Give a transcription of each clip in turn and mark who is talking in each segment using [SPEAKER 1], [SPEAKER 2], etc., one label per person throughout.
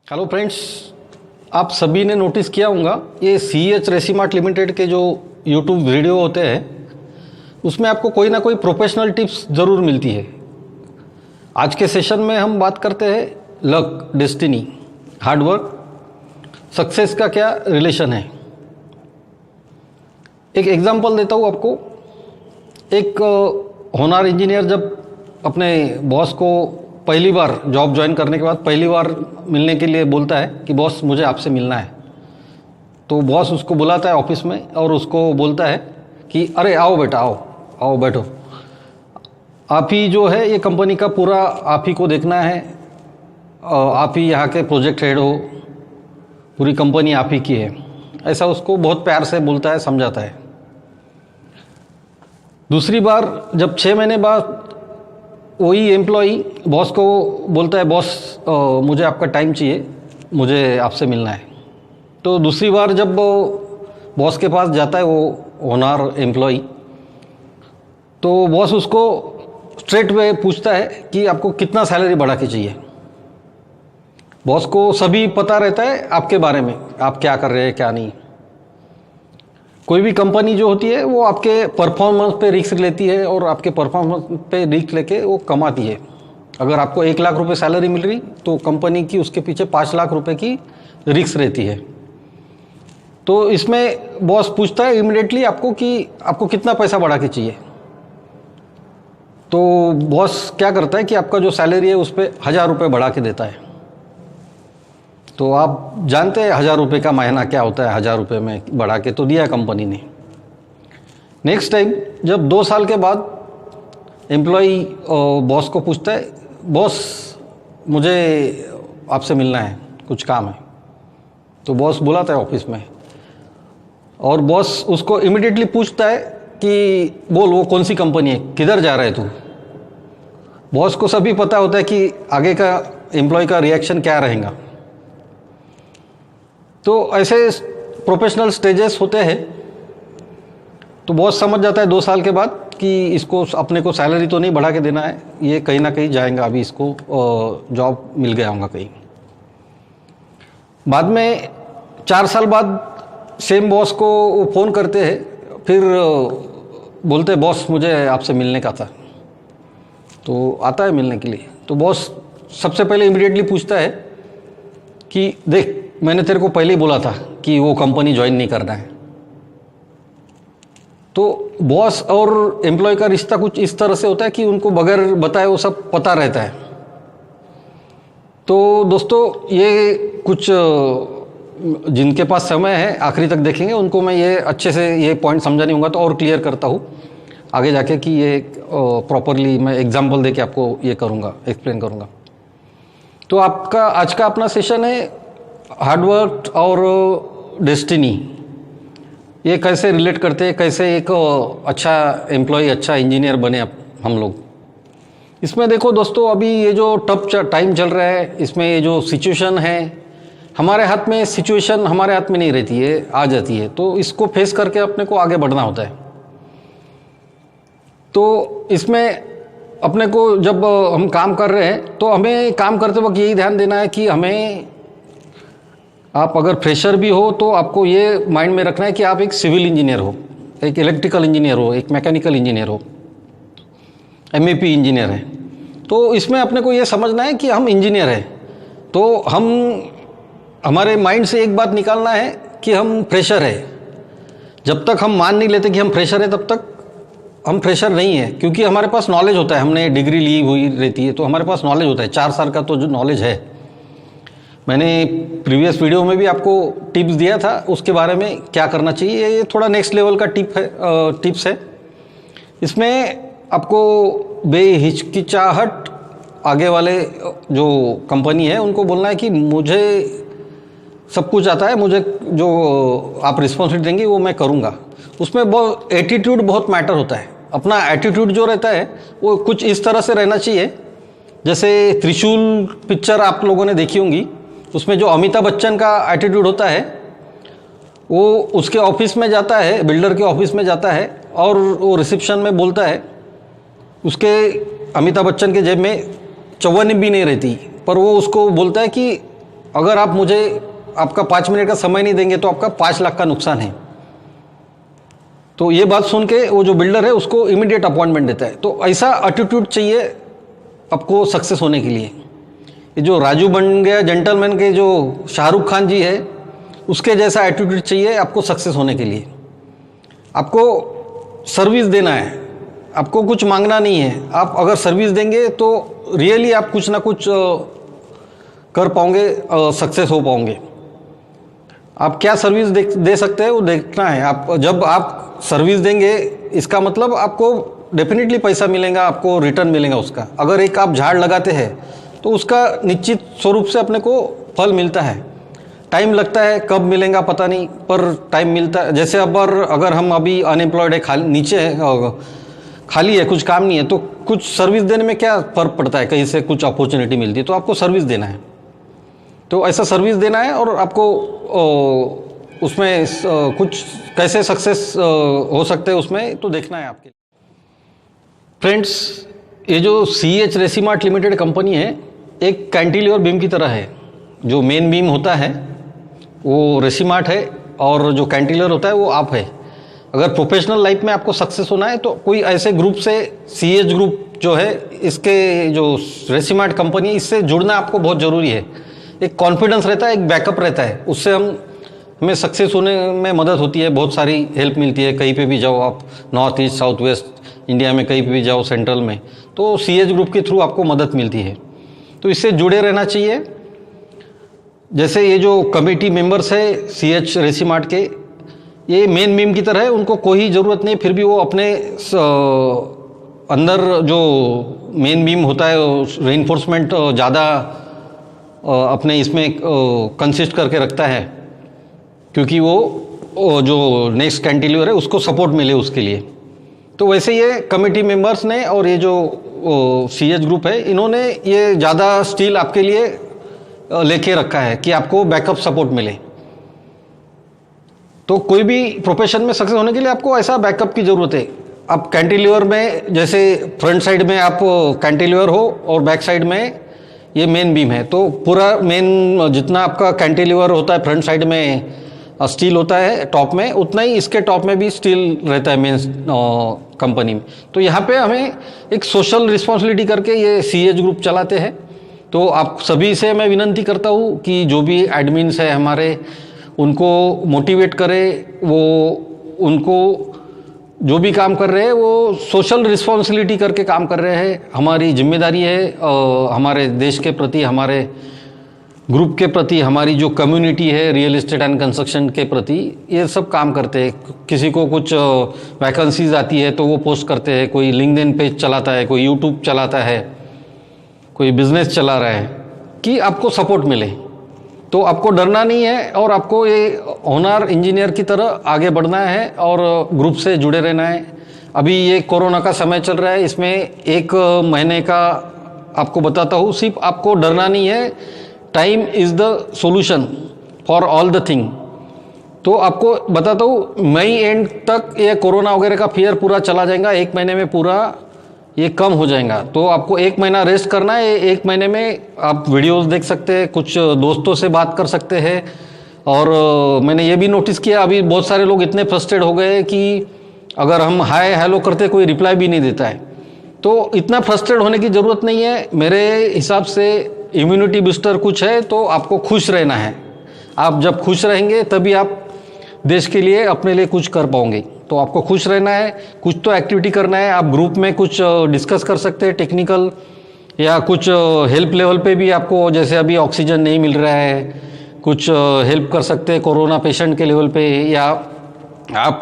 [SPEAKER 1] Hello friends, आप सभी ने नोटिस किया होगा ये CH रेसीमार्ट लिमिटेड के जो यूट्यूब वीडियो होते हैं उसमें आपको कोई ना कोई प्रोफेशनल टिप्स ज़रूर मिलती है। आज के सेशन में हम बात करते हैं लक, डेस्टिनी, हार्डवर्क, सक्सेस का क्या रिलेशन है। एक एग्जांपल देता हूँ आपको। एक होनहार इंजीनियर जब अपने बॉस को पहली बार जॉब ज्वाइन करने के बाद पहली बार मिलने के लिए बोलता है कि बॉस मुझे आपसे मिलना है, तो बॉस उसको बुलाता है ऑफिस में और उसको बोलता है कि अरे आओ बेटा, आओ आओ बैठो, आप ही जो है ये कंपनी का पूरा आप ही को देखना है, आप ही यहाँ के प्रोजेक्ट हेड हो, पूरी कंपनी आप ही की है। ऐसा उसको बहुत प्यार से बोलता है, समझाता है। दूसरी बार जब 6 महीने बाद वही एम्प्लॉई बॉस को बोलता है बॉस मुझे आपका टाइम चाहिए, मुझे आपसे मिलना है, तो दूसरी बार जब बॉस के पास जाता है वो होनहार एम्प्लॉई, तो बॉस उसको स्ट्रेट वे पूछता है कि आपको कितना सैलरी बढ़ा के चाहिए। बॉस को सभी पता रहता है आपके बारे में, आप क्या कर रहे हैं क्या नहीं। कोई भी कंपनी जो होती है वो आपके परफॉर्मेंस पे रिस्क लेती है और आपके परफॉर्मेंस पे रिस्क लेके वो कमाती है। अगर आपको 1 लाख रुपए सैलरी मिल रही तो कंपनी की उसके पीछे 5 लाख रुपए की रिस्क रहती है। तो इसमें बॉस पूछता है इमीडिएटली आपको कि आपको कितना पैसा बढ़ा के चाहिए। तो बॉस क्या करता है कि आपका जो सैलरी है उस पर 1000 रुपये बढ़ा के देता है। तो आप जानते हैं 1000 रुपये का महीना क्या होता है, 1000 रुपये में बढ़ा के तो दिया कंपनी ने। नेक्स्ट टाइम जब 2 साल के बाद एम्प्लॉई बॉस को पूछता है बॉस मुझे आपसे मिलना है, कुछ काम है, तो बॉस बुलाता है ऑफिस में और बॉस उसको इमीडिएटली पूछता है कि बोल वो कौन सी कंपनी है, किधर जा रहा है तू। बॉस को सभी पता होता है कि आगे का एम्प्लॉय का रिएक्शन क्या रहेगा। तो ऐसे प्रोफेशनल स्टेजेस होते हैं। तो बॉस समझ जाता है 2 साल के बाद कि इसको अपने को सैलरी तो नहीं बढ़ा के देना है, ये कहीं ना कहीं जाएगा, अभी इसको जॉब मिल गया होगा कहीं। बाद में 4 साल बाद सेम बॉस को वो फ़ोन करते हैं, फिर बोलते हैं बॉस मुझे आपसे मिलने का था। तो आता है मिलने के लिए। तो बॉस सबसे पहले इमीडिएटली पूछता है कि देख मैंने तेरे को पहले ही बोला था कि वो कंपनी ज्वाइन नहीं करना है। तो बॉस और एम्प्लॉय का रिश्ता कुछ इस तरह से होता है कि उनको बगैर बताए वो सब पता रहता है। तो दोस्तों ये कुछ जिनके पास समय है आखिरी तक देखेंगे, उनको मैं ये अच्छे से ये पॉइंट समझा नहीं होगा तो और क्लियर करता हूँ आगे जाके कि ये प्रॉपरली मैं एग्जाम्पल दे के आपको ये करूँगा, एक्सप्लेन करूँगा। तो आपका आज का अपना सेशन है हार्डवर्क और डेस्टिनी, ये कैसे रिलेट करते हैं, कैसे एक अच्छा एम्प्लॉय, अच्छा इंजीनियर बने हम लोग। इसमें देखो दोस्तों, अभी ये जो टफ टाइम चल रहा है, इसमें ये जो सिचुएशन है, हमारे हाथ में सिचुएशन हमारे हाथ में नहीं रहती है, आ जाती है, तो इसको फेस करके अपने को आगे बढ़ना होता है। तो इसमें अपने को जब हम काम कर रहे हैं तो हमें काम करते वक्त यही ध्यान देना है कि हमें, आप अगर फ्रेशर भी हो तो आपको ये माइंड में रखना है कि आप एक सिविल इंजीनियर हो, एक इलेक्ट्रिकल इंजीनियर हो, एक मैकेनिकल इंजीनियर हो, MEP इंजीनियर है। तो इसमें अपने को ये समझना है कि हम इंजीनियर हैं, तो हमारे माइंड से एक बात निकालना है कि हम फ्रेशर है। जब तक हम मान नहीं लेते कि हम फ्रेशर है तब तक हम फ्रेशर नहीं है, क्योंकि हमारे पास नॉलेज होता है, हमने डिग्री ली हुई रहती है तो हमारे पास नॉलेज होता है। 4 साल का तो जो नॉलेज है, मैंने प्रीवियस वीडियो में भी आपको टिप्स दिया था उसके बारे में क्या करना चाहिए। ये थोड़ा नेक्स्ट लेवल का टिप्स है। इसमें आपको बेहिचकिचाहट आगे वाले जो कंपनी है उनको बोलना है कि मुझे सब कुछ आता है, मुझे जो आप रिस्पॉन्सिबिलिटी देंगे वो मैं करूँगा। उसमें बहुत एटीट्यूड बहुत मैटर होता है। अपना एटीट्यूड जो रहता है वो कुछ इस तरह से रहना चाहिए, जैसे त्रिशूल पिक्चर आप लोगों ने देखी होंगी, उसमें जो अमिताभ बच्चन का एटीट्यूड होता है, वो उसके ऑफिस में जाता है, बिल्डर के ऑफिस में जाता है और वो रिसेप्शन में बोलता है, उसके अमिताभ बच्चन के जेब में 54 भी नहीं रहती, पर वो उसको बोलता है कि अगर आप मुझे आपका 5 मिनट का समय नहीं देंगे तो आपका 5 लाख का नुकसान है। तो ये बात सुन के वो जो बिल्डर है उसको इमीडिएट अपॉइंटमेंट देता है। तो ऐसा एटीट्यूड चाहिए आपको सक्सेस होने के लिए। ये जो राजू बन गया जेंटलमैन के जो शाहरुख खान जी है, उसके जैसा एटीट्यूड चाहिए आपको सक्सेस होने के लिए। आपको सर्विस देना है, आपको कुछ मांगना नहीं है। आप अगर सर्विस देंगे तो रियली आप कुछ ना कुछ कर पाओगे, सक्सेस हो पाओगे। आप क्या सर्विस दे सकते हैं वो देखना है। आप जब आप सर्विस देंगे इसका मतलब आपको डेफिनेटली पैसा मिलेगा, आपको रिटर्न मिलेगा उसका। अगर एक आप झाड़ लगाते हैं तो उसका निश्चित स्वरूप से अपने को फल मिलता है। टाइम लगता है, कब मिलेगा पता नहीं, पर टाइम मिलता है। जैसे अगर हम अभी अनएम्प्लॉयड है, नीचे है, खाली है, कुछ काम नहीं है, तो कुछ सर्विस देने में क्या फ़र्क पड़ता है, कहीं से कुछ अपॉर्चुनिटी मिलती है तो आपको सर्विस देना है। तो ऐसा सर्विस देना है और आपको उसमें कुछ कैसे सक्सेस हो सकते हैं उसमें तो देखना है आपके। फ्रेंड्स, ये जो CH रेसीमार्ट लिमिटेड कंपनी है एक कैंटिलीवर बीम की तरह है। जो मेन बीम होता है वो रेसीमार्ट है और जो कैंटिलीवर होता है वो आप है। अगर प्रोफेशनल लाइफ में आपको सक्सेस होना है तो कोई ऐसे ग्रुप से, CH ग्रुप जो है, इसके जो रेसीमार्ट कंपनी, इससे जुड़ना आपको बहुत ज़रूरी है। एक कॉन्फिडेंस रहता है, एक बैकअप रहता है, उससे हमें सक्सेस होने में मदद होती है। बहुत सारी हेल्प मिलती है। कहीं पे भी जाओ आप, north east, south west India में कहीं पे भी जाओ, सेंट्रल में, तो CH ग्रुप के थ्रू आपको मदद मिलती है। तो इससे जुड़े रहना चाहिए। जैसे ये जो कमेटी मेंबर्स है CH रेसीमार्ट के, ये मेन बीम की तरह है, उनको कोई ज़रूरत नहीं, फिर भी वो अपने अंदर जो मेन बीम होता है रेइंफोर्समेंट ज़्यादा अपने इसमें कंसिस्ट करके रखता है, क्योंकि वो जो नेक्स्ट कैंटिलीवर है उसको सपोर्ट मिले उसके लिए। तो वैसे ये कमेटी मेंबर्स ने और ये जो CH ग्रुप है, इन्होंने ये ज़्यादा स्टील आपके लिए लेके रखा है कि आपको बैकअप सपोर्ट मिले। तो कोई भी प्रोफेशन में सक्सेस होने के लिए आपको ऐसा बैकअप की ज़रूरत है। आप कैंटिलीवर में, जैसे फ्रंट साइड में आप कैंटिलीवर हो और बैक साइड में ये मेन बीम है, तो पूरा मेन जितना आपका कैंटिलीवर होता है फ्रंट साइड में स्टील होता है टॉप में, उतना ही इसके टॉप में भी स्टील रहता है मेन कंपनी में। तो यहाँ पे हमें एक सोशल रिस्पॉन्सिबिलिटी करके ये CH ग्रुप चलाते हैं। तो आप सभी से मैं विनती करता हूँ कि जो भी एडमिन्स है हमारे, उनको मोटिवेट करें। वो उनको जो भी काम कर रहे हैं वो सोशल रिस्पॉन्सिबिलिटी करके काम कर रहे हैं। हमारी जिम्मेदारी है हमारे देश के प्रति, हमारे ग्रुप के प्रति, हमारी जो कम्युनिटी है रियल एस्टेट एंड कंस्ट्रक्शन के प्रति, ये सब काम करते हैं। किसी को कुछ वैकेंसीज आती है तो वो पोस्ट करते हैं, कोई लिंक्डइन पेज चलाता है, कोई यूट्यूब चलाता है, कोई बिजनेस चला रहा है, कि आपको सपोर्ट मिले। तो आपको डरना नहीं है और आपको ये होनहार इंजीनियर की तरह आगे बढ़ना है और ग्रुप से जुड़े रहना है। अभी ये कोरोना का समय चल रहा है, इसमें 1 महीने का आपको बताता हूँ, सिर्फ आपको डरना नहीं है। Time is the solution for all the thing. तो आपको बताता हूँ, मई एंड तक ये कोरोना वगैरह का फियर पूरा चला जाएगा। 1 महीने में पूरा ये कम हो जाएगा। तो आपको 1 महीना रेस्ट करना है। 1 महीने में आप वीडियोस देख सकते हैं, कुछ दोस्तों से बात कर सकते हैं। और मैंने ये भी नोटिस किया, अभी बहुत सारे लोग इतने फ्रस्ट्रेट हो गए कि अगर हम हाय हेलो करते कोई रिप्लाई भी नहीं देता है। तो इतना फ्रस्ट्रेट होने की ज़रूरत नहीं है। मेरे हिसाब से इम्यूनिटी बूस्टर कुछ है, तो आपको खुश रहना है। आप जब खुश रहेंगे तभी आप देश के लिए, अपने लिए कुछ कर पाओगे। तो आपको खुश रहना है, कुछ तो एक्टिविटी करना है। आप ग्रुप में कुछ डिस्कस कर सकते हैं टेक्निकल, या कुछ हेल्प लेवल पे भी आपको, जैसे अभी ऑक्सीजन नहीं मिल रहा है, कुछ हेल्प कर सकते हैं कोरोना पेशेंट के लेवल पे। या आप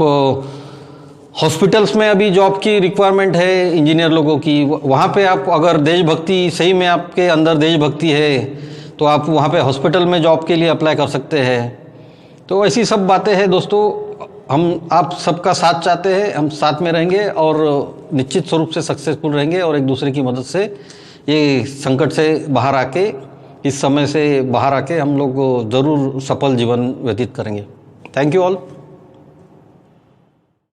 [SPEAKER 1] हॉस्पिटल्स में अभी जॉब की रिक्वायरमेंट है इंजीनियर लोगों की, वहाँ पे आप अगर देशभक्ति, सही में आपके अंदर देशभक्ति है, तो आप वहाँ पे हॉस्पिटल में जॉब के लिए अप्लाई कर सकते हैं। तो ऐसी सब बातें हैं दोस्तों। हम आप सबका साथ चाहते हैं, हम साथ में रहेंगे और निश्चित स्वरूप से सक्सेसफुल रहेंगे और एक दूसरे की मदद से ये संकट से बाहर आके, इस समय से बाहर आके हम लोग ज़रूर सफल जीवन व्यतीत करेंगे। Thank you all.